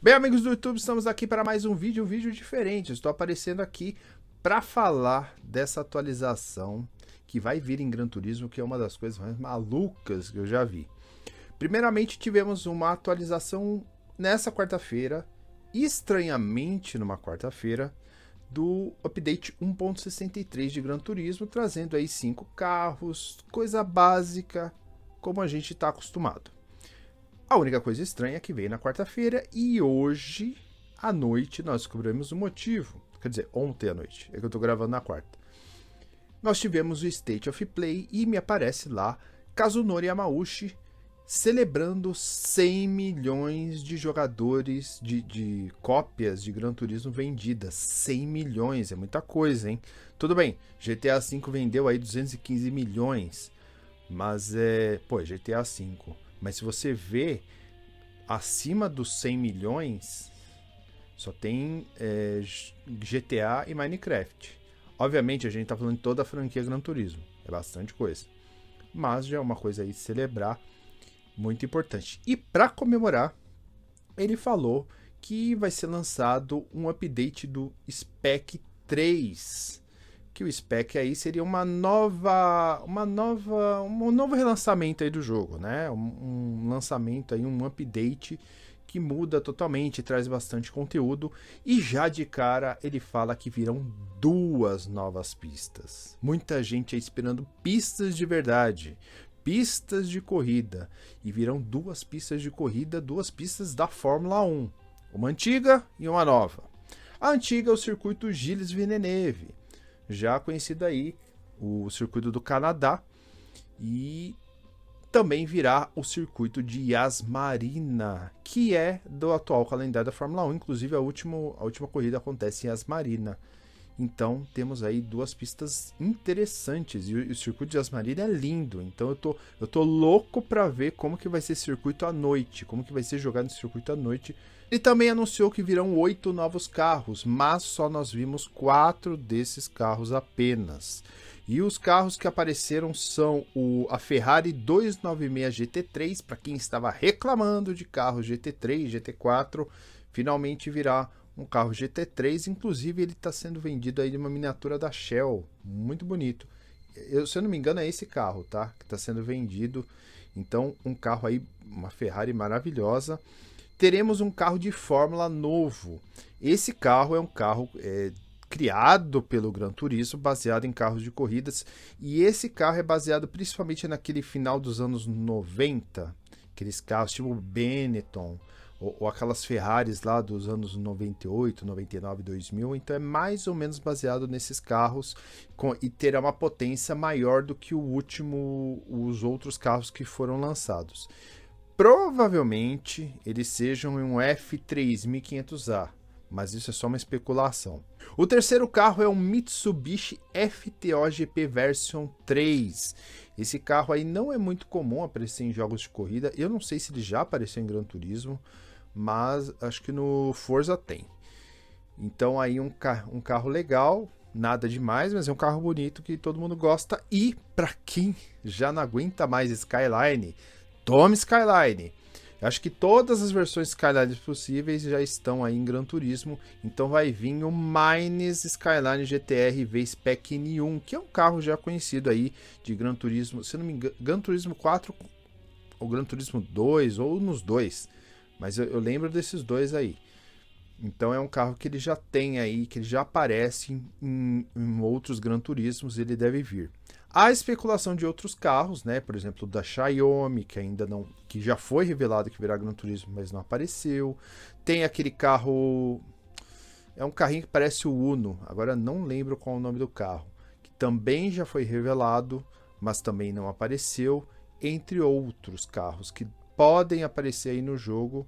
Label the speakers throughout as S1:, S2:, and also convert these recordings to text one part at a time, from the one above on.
S1: Bem, amigos do YouTube, estamos aqui para mais um vídeo diferente. Eu estou aparecendo aqui para falar dessa atualização que vai vir em Gran Turismo, que é uma das coisas mais malucas que eu já vi. Primeiramente, tivemos uma atualização nessa quarta-feira, estranhamente numa quarta-feira, do update 1.63 de Gran Turismo, trazendo aí 5 carros, coisa básica, como a gente está acostumado. A única coisa estranha é que veio na quarta-feira e hoje à noite nós descobrimos o motivo. Quer dizer, ontem à noite, é que eu tô gravando na quarta. Nós tivemos o State of Play e me aparece lá Kazunori Yamauchi celebrando 100 milhões de jogadores, de cópias de Gran Turismo vendidas. 100 milhões, é muita coisa, hein? Tudo bem, GTA V vendeu aí 215 milhões, mas GTA V. Mas se você vê, acima dos 100 milhões, só tem GTA e Minecraft. Obviamente, a gente tá falando de toda a franquia Gran Turismo. É bastante coisa. Mas já é uma coisa aí de celebrar, muito importante. E para comemorar, ele falou que vai ser lançado um update do Spec 3. Que o Spec aí seria um novo relançamento aí do jogo, né? Um lançamento aí, um update que muda totalmente, traz bastante conteúdo e já de cara ele fala que virão 2 novas pistas. Muita gente aí esperando pistas de verdade, pistas de corrida, e virão 2 pistas de corrida, 2 pistas da Fórmula 1, uma antiga e uma nova. A antiga é o circuito Gilles Villeneuve, já conhecido aí o circuito do Canadá, e também virá o circuito de Yas Marina, que é do atual calendário da Fórmula 1, inclusive a última corrida acontece em Yas Marina. Então temos aí 2 pistas interessantes, e o circuito de Yas Marina é lindo, então eu tô louco para ver como que vai ser esse circuito à noite, como que vai ser jogado esse circuito à noite. Ele também anunciou que virão 8 novos carros, mas só nós vimos 4 desses carros apenas. E os carros que apareceram são a Ferrari 296 GT3, para quem estava reclamando de carros GT3, GT4, finalmente virá um carro GT3, inclusive ele está sendo vendido aí de uma miniatura da Shell, muito bonito. Se eu não me engano é esse carro, tá? Que está sendo vendido. Então um carro aí, uma Ferrari maravilhosa. Teremos um carro de Fórmula novo. Esse carro é um carro criado pelo Gran Turismo, baseado em carros de corridas. E esse carro é baseado principalmente naquele final dos anos 90. Aqueles carros tipo Benetton, ou aquelas Ferraris lá dos anos 98, 99, 2000. Então é mais ou menos baseado nesses carros e terá uma potência maior do que os outros carros que foram lançados. Provavelmente eles sejam um F3500A, mas isso é só uma especulação. O terceiro carro é um Mitsubishi FTO GP Version 3. Esse carro aí não é muito comum aparecer em jogos de corrida. Eu não sei se ele já apareceu em Gran Turismo, mas acho que no Forza tem. Então aí um carro legal, nada demais, mas é um carro bonito que todo mundo gosta. E para quem já não aguenta mais Skyline, tome Skyline. Acho que todas as versões Skyline possíveis já estão aí em Gran Turismo. Então vai vir o Mines Skyline GTR V-Spec N1, que é um carro já conhecido aí de Gran Turismo. Se não me engano, Gran Turismo 4 ou Gran Turismo 2, ou nos dois. Mas eu lembro desses dois aí. Então é um carro que ele já tem aí, que ele já aparece em outros Gran Turismos, ele deve vir. Há especulação de outros carros, né? Por exemplo, da Xiaomi, que ainda não, que já foi revelado que virá Gran Turismo, mas não apareceu. Tem aquele carro, é um carrinho que parece o Uno, agora não lembro qual é o nome do carro, que também já foi revelado, mas também não apareceu, entre outros carros que podem aparecer aí no jogo,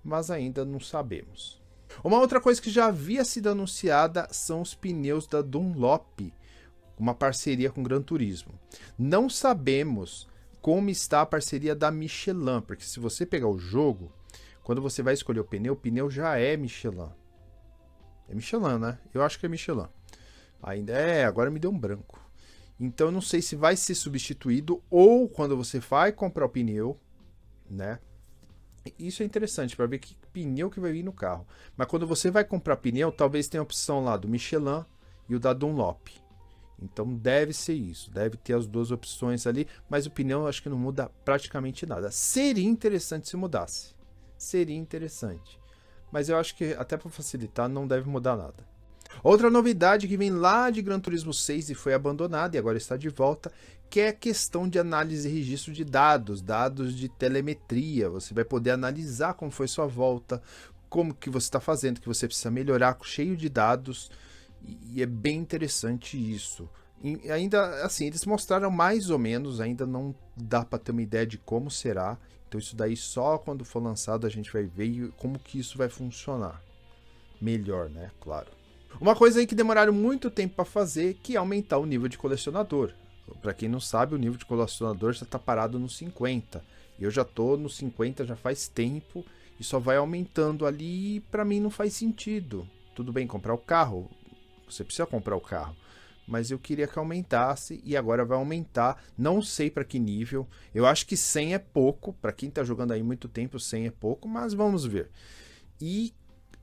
S1: mas ainda não sabemos. Uma outra coisa que já havia sido anunciada são os pneus da Dunlop, uma parceria com Gran Turismo. Não sabemos como está a parceria da Michelin, porque se você pegar o jogo, quando você vai escolher o pneu já é Michelin. É Michelin, né? Eu acho que é Michelin. Agora me deu um branco. Então eu não sei se vai ser substituído ou quando você vai comprar o pneu, né? Isso é interessante para ver que pneu que vai vir no carro. Mas quando você vai comprar pneu, talvez tenha a opção lá do Michelin e o da Dunlop. Então deve ser isso, deve ter as duas opções ali, mas o pneu eu acho que não muda praticamente nada. Seria interessante se mudasse, seria interessante, mas eu acho que até para facilitar não deve mudar nada. Outra novidade que vem lá de Gran Turismo 6 e foi abandonada e agora está de volta, que é a questão de análise e registro de dados, dados de telemetria. Você vai poder analisar como foi sua volta, como que você está fazendo, que você precisa melhorar, cheio de dados. E é bem interessante isso. E ainda assim, eles mostraram mais ou menos, ainda não dá para ter uma ideia de como será. Então isso daí só quando for lançado a gente vai ver como que isso vai funcionar. Melhor, né? Claro. Uma coisa aí que demoraram muito tempo para fazer, que é aumentar o nível de colecionador. Para quem não sabe, o nível de colecionador já está parado no 50. Eu já tô no 50 já faz tempo e só vai aumentando ali e para mim não faz sentido. Tudo bem comprar o carro, você precisa comprar o carro, mas eu queria que aumentasse e agora vai aumentar, não sei para que nível, eu acho que 100 é pouco, para quem está jogando aí muito tempo 100 é pouco, mas vamos ver. E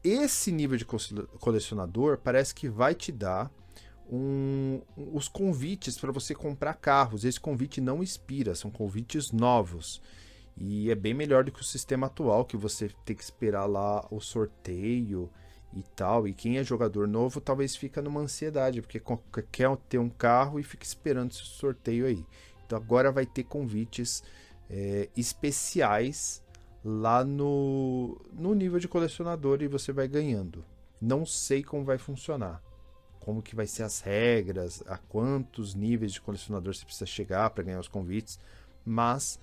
S1: esse nível de colecionador parece que vai te dar os convites para você comprar carros, esse convite não expira, são convites novos. E é bem melhor do que o sistema atual, que você tem que esperar lá o sorteio e tal, e quem é jogador novo talvez fica numa ansiedade, porque quer ter um carro e fica esperando esse sorteio aí. Então agora vai ter convites especiais lá no nível de colecionador e você vai ganhando. Não sei como vai funcionar, como que vai ser as regras, a quantos níveis de colecionador você precisa chegar para ganhar os convites, mas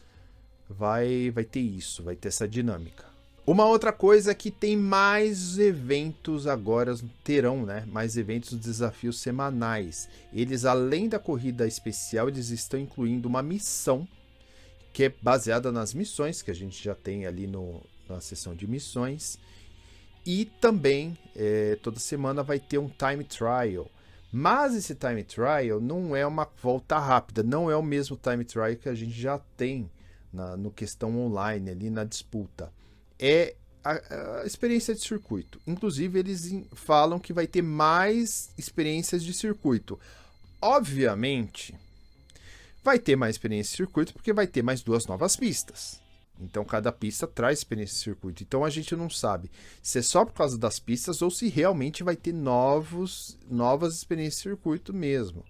S1: vai ter isso, vai ter essa dinâmica. Uma outra coisa é que tem mais eventos agora, terão, né? Mais eventos, desafios semanais. Eles, além da corrida especial, eles estão incluindo uma missão que é baseada nas missões que a gente já tem ali na seção de missões. E também, toda semana vai ter um time trial. Mas esse time trial não é uma volta rápida, não é o mesmo time trial que a gente já tem no questão online, ali na disputa. É a experiência de circuito. Inclusive, eles falam que vai ter mais experiências de circuito. Obviamente, vai ter mais experiência de circuito porque vai ter mais 2 novas pistas. Então, cada pista traz experiência de circuito. Então, a gente não sabe se é só por causa das pistas ou se realmente vai ter novas experiências de circuito mesmo.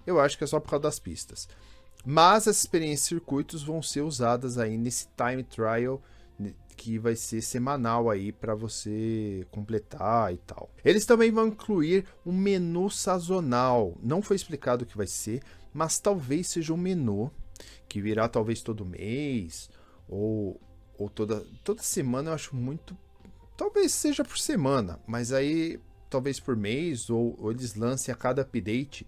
S1: Eu acho que é só por causa das pistas. Mas as experiências de circuitos vão ser usadas aí nesse time trial, que vai ser semanal aí para você completar e tal. Eles também vão incluir um menu sazonal. Não foi explicado o que vai ser, mas talvez seja um menu que virá talvez todo mês ou toda semana. Eu acho muito, talvez seja por semana, mas aí talvez por mês ou eles lancem a cada update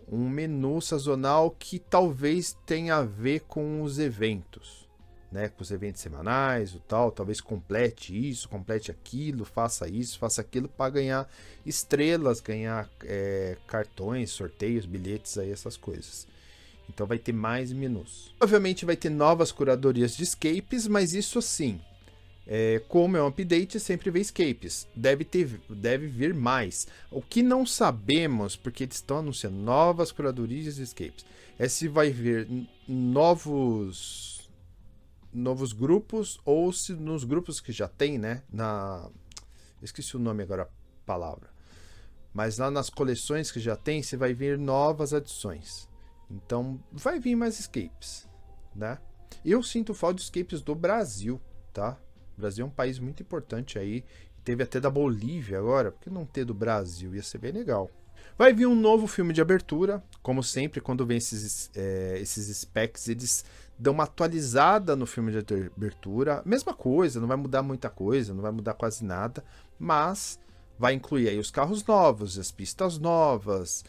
S1: um menu sazonal que talvez tenha a ver com os eventos. Né, com os eventos semanais, o tal, talvez complete isso, complete aquilo, faça isso, faça aquilo para ganhar estrelas, ganhar cartões, sorteios, bilhetes, aí, essas coisas. Então vai ter mais menus. Obviamente vai ter novas curadorias de escapes, mas isso assim, como é um update, sempre vê escapes. Deve vir mais. O que não sabemos, porque eles estão anunciando novas curadorias de escapes, é se vai vir novos grupos ou se nos grupos que já tem, né? Esqueci o nome agora, a palavra. Mas lá nas coleções que já tem, você vai ver novas adições. Então, vai vir mais escapes, né? Eu sinto falta de escapes do Brasil, tá? O Brasil é um país muito importante aí. Teve até da Bolívia agora, por que não ter do Brasil? Ia ser bem legal. Vai vir um novo filme de abertura, como sempre, quando vem esses specs, eles dão uma atualizada no filme de abertura. Mesma coisa, não vai mudar muita coisa, não vai mudar quase nada, mas vai incluir aí os carros novos, as pistas novas,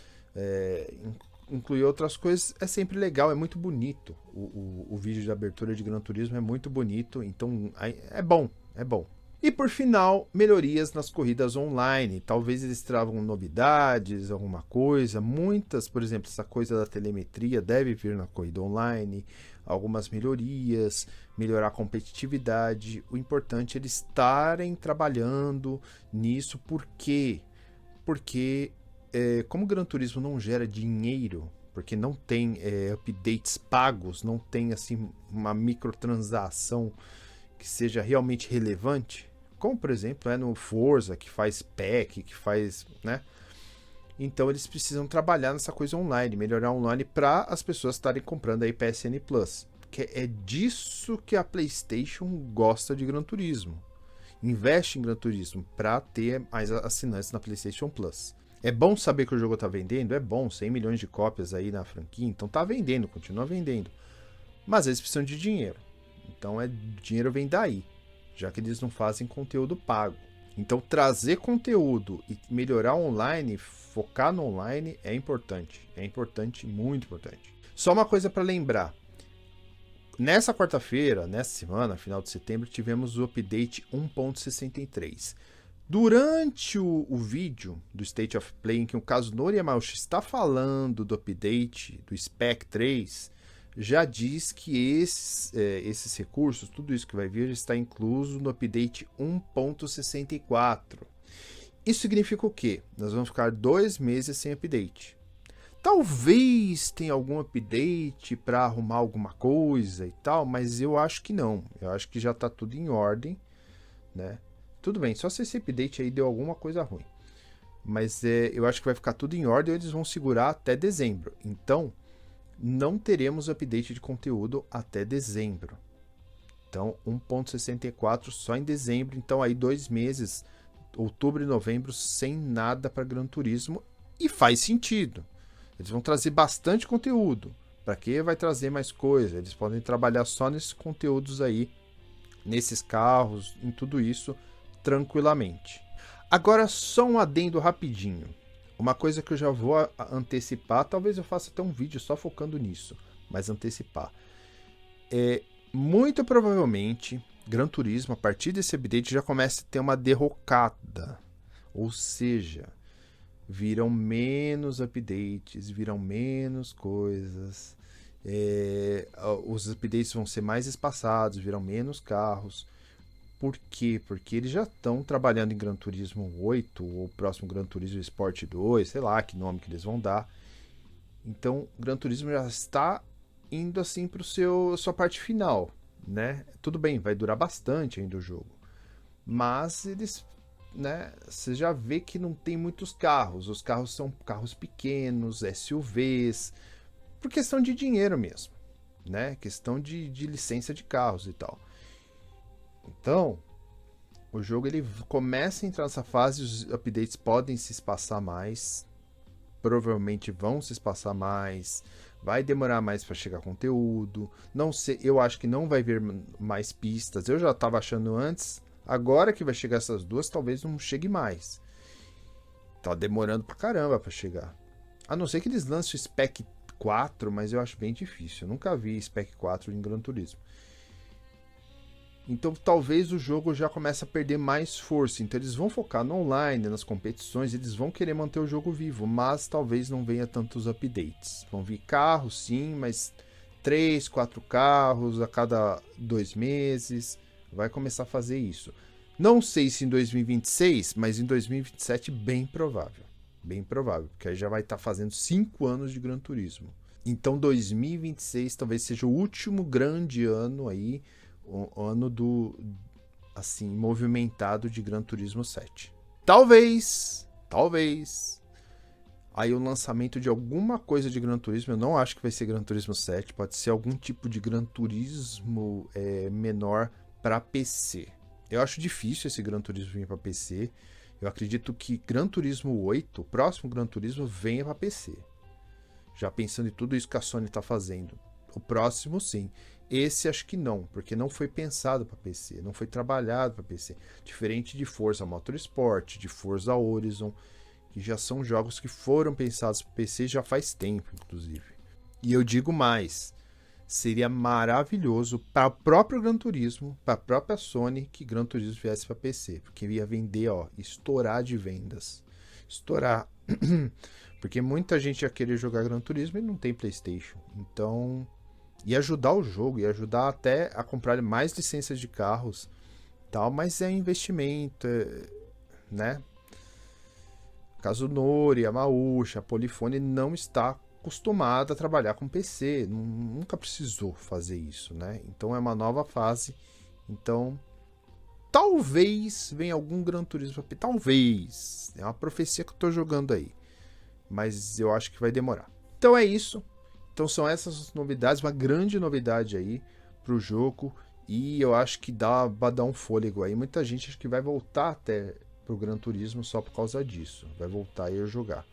S1: incluir outras coisas. É sempre legal, é muito bonito. O vídeo de abertura de Gran Turismo é muito bonito, então é bom, é bom. E por final, melhorias nas corridas online. Talvez eles tragam novidades, alguma coisa. Muitas, por exemplo, essa coisa da telemetria deve vir na corrida online. Algumas melhorias, melhorar a competitividade. O importante é eles estarem trabalhando nisso. Por quê? Porque como o Gran Turismo não gera dinheiro, porque não tem updates pagos, não tem assim uma microtransação que seja realmente relevante, como por exemplo no Forza, que faz pack, que faz, né? Então eles precisam trabalhar nessa coisa online, melhorar online para as pessoas estarem comprando aí PSN Plus, que é disso que a PlayStation gosta de Gran Turismo. Investe em Gran Turismo para ter mais assinantes na PlayStation Plus. É bom saber que o jogo tá vendendo, é bom, 100 milhões de cópias aí na franquia, então tá vendendo, continua vendendo. Mas eles precisam de dinheiro. Então dinheiro vem daí, já que eles não fazem conteúdo pago. Então trazer conteúdo e melhorar online, focar no online é importante, muito importante. Só uma coisa para lembrar, nessa quarta-feira, nessa semana, final de setembro, tivemos o update 1.63. Durante o vídeo do State of Play, em que o Kazunori Yamauchi está falando do update do Spec 3, já diz que esses recursos, tudo isso que vai vir, está incluso no update 1.64. Isso significa o quê? Nós vamos ficar 2 meses sem update. Talvez tenha algum update para arrumar alguma coisa e tal, mas eu acho que não. Eu acho que já está tudo em ordem, né? Tudo bem, só se esse update aí deu alguma coisa ruim. Mas eu acho que vai ficar tudo em ordem, eles vão segurar até dezembro. Então, não teremos update de conteúdo até dezembro. Então, 1.64 só em dezembro. Então, aí 2 meses, outubro e novembro, sem nada para Gran Turismo. E faz sentido. Eles vão trazer bastante conteúdo. Para que vai trazer mais coisa? Eles podem trabalhar só nesses conteúdos aí, nesses carros, em tudo isso, tranquilamente. Agora só um adendo rapidinho. Uma coisa que eu já vou antecipar, talvez eu faça até um vídeo só focando nisso, mas antecipar. Muito provavelmente, Gran Turismo, a partir desse update, já começa a ter uma derrocada. Ou seja, virão menos updates, virão menos coisas. Os updates vão ser mais espaçados, virão menos carros. Por quê? Porque eles já estão trabalhando em Gran Turismo 8, ou próximo Gran Turismo Sport 2, sei lá que nome que eles vão dar. Então, Gran Turismo já está indo assim para sua parte final, né? Tudo bem, vai durar bastante ainda o jogo. Mas eles, né, você já vê que não tem muitos carros. Os carros são carros pequenos, SUVs, por questão de dinheiro mesmo, né? Questão de licença de carros e tal. Então, o jogo ele começa a entrar nessa fase, os updates podem se espaçar mais, provavelmente vão se espaçar mais, vai demorar mais para chegar conteúdo, não sei, eu acho que não vai vir mais pistas, eu já estava achando antes, agora que vai chegar essas duas, talvez não chegue mais. Tá demorando pra caramba para chegar. A não ser que eles lancem o Spec 4, mas eu acho bem difícil, eu nunca vi Spec 4 em Gran Turismo. Então talvez o jogo já comece a perder mais força. Então eles vão focar no online, nas competições, eles vão querer manter o jogo vivo, mas talvez não venha tantos updates. Vão vir carros sim, mas 3, 4 carros a cada 2 meses. Vai começar a fazer isso. Não sei se em 2026, mas em 2027 bem provável. Bem provável, porque aí já vai estar fazendo 5 anos de Gran Turismo. Então 2026 talvez seja o último grande ano aí, o ano assim, movimentado de Gran Turismo 7. Talvez, aí o lançamento de alguma coisa de Gran Turismo, eu não acho que vai ser Gran Turismo 7, pode ser algum tipo de Gran Turismo menor para PC. Eu acho difícil esse Gran Turismo vir para PC. Eu acredito que Gran Turismo 8, o próximo Gran Turismo, venha para PC. Já pensando em tudo isso que a Sony está fazendo. O próximo, sim. Esse acho que não, porque não foi pensado para PC, não foi trabalhado para PC. Diferente de Forza Motorsport, de Forza Horizon, que já são jogos que foram pensados para PC já faz tempo, inclusive. E eu digo mais, Seria maravilhoso para o próprio Gran Turismo, para a própria Sony, que Gran Turismo viesse para PC, porque ia vender, ó, estourar de vendas. Estourar. Porque muita gente ia querer jogar Gran Turismo e não tem PlayStation. Então, ia ajudar o jogo, ia ajudar até a comprar mais licenças de carros, tal, mas é investimento, né? Kazunori, a Maúcha, a Polyphony não está acostumada a trabalhar com PC, nunca precisou fazer isso, né? Então é uma nova fase. Então, talvez venha algum Gran Turismo para PC, talvez. É uma profecia que eu tô jogando aí, mas eu acho que vai demorar. Então é isso. Então são essas novidades, uma grande novidade aí pro jogo, e eu acho que dá para dar um fôlego aí. Muita gente acho que vai voltar até pro Gran Turismo só por causa disso. Vai voltar aí a jogar.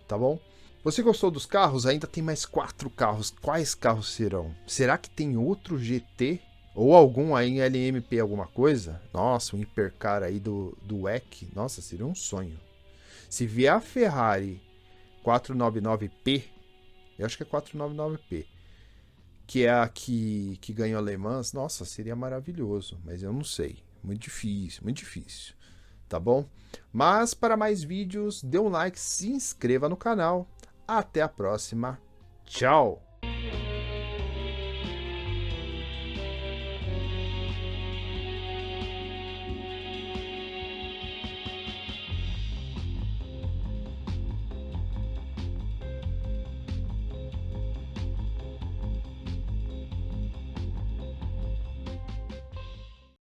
S1: Tá bom? Você gostou dos carros? Ainda tem mais 4 carros. Quais carros serão? Será que tem outro GT? Ou algum aí em LMP alguma coisa? Nossa, um hipercar aí do WEC. Nossa, seria um sonho. Se vier a Ferrari 499P, eu acho que é 499P, que é a que ganhou Le Mans, nossa, seria maravilhoso. Mas eu não sei. Muito difícil, muito difícil. Tá bom? Mas para mais vídeos, dê um like, se inscreva no canal. Até a próxima. Tchau!